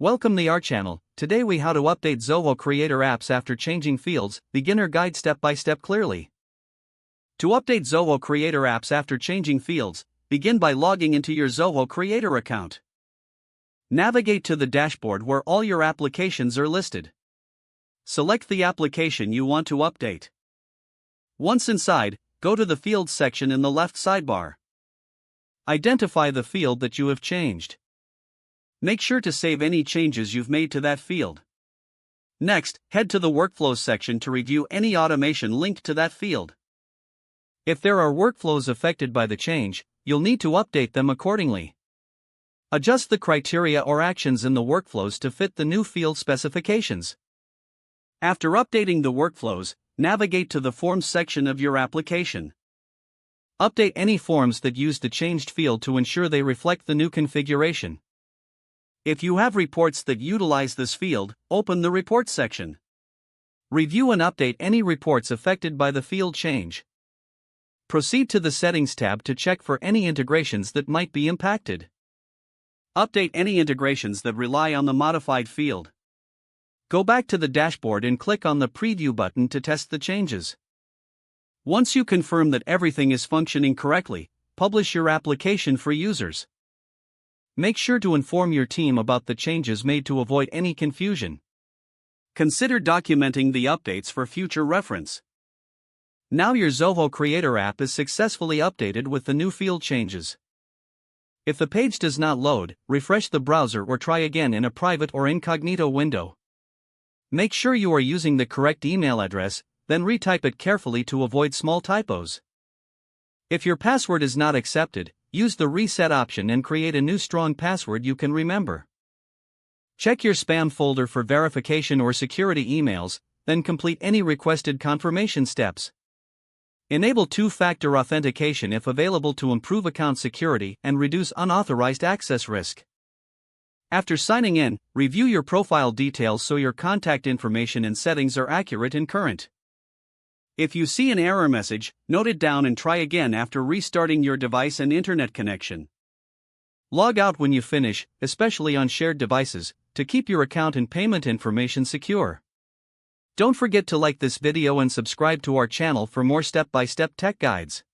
Welcome to our channel. Today we how to update Zoho Creator apps after changing fields, beginner guide step by step clearly. To update Zoho Creator apps after changing fields, begin by logging into your Zoho Creator account. Navigate to the dashboard where all your applications are listed. Select the application you want to update. Once inside, go to the Fields section in the left sidebar. Identify the field that you have changed. Make sure to save any changes you've made to that field. Next, head to the Workflows section to review any automation linked to that field. If there are workflows affected by the change, you'll need to update them accordingly. Adjust the criteria or actions in the workflows to fit the new field specifications. After updating the workflows, navigate to the Forms section of your application. Update any forms that use the changed field to ensure they reflect the new configuration. If you have reports that utilize this field, open the Reports section. Review and update any reports affected by the field change. Proceed to the Settings tab to check for any integrations that might be impacted. Update any integrations that rely on the modified field. Go back to the dashboard and click on the Preview button to test the changes. Once you confirm that everything is functioning correctly, publish your application for users. Make sure to inform your team about the changes made to avoid any confusion. Consider documenting the updates for future reference. Now your Zoho Creator app is successfully updated with the new field changes. If the page does not load, refresh the browser or try again in a private or incognito window. Make sure you are using the correct email address, then retype it carefully to avoid small typos. If your password is not accepted, use the reset option and create a new strong password you can remember. Check your spam folder for verification or security emails, then complete any requested confirmation steps. Enable two-factor authentication if available to improve account security and reduce unauthorized access risk. After signing in, review your profile details so your contact information and settings are accurate and current. If you see an error message, note it down and try again after restarting your device and internet connection. Log out when you finish, especially on shared devices, to keep your account and payment information secure. Don't forget to like this video and subscribe to our channel for more step-by-step tech guides.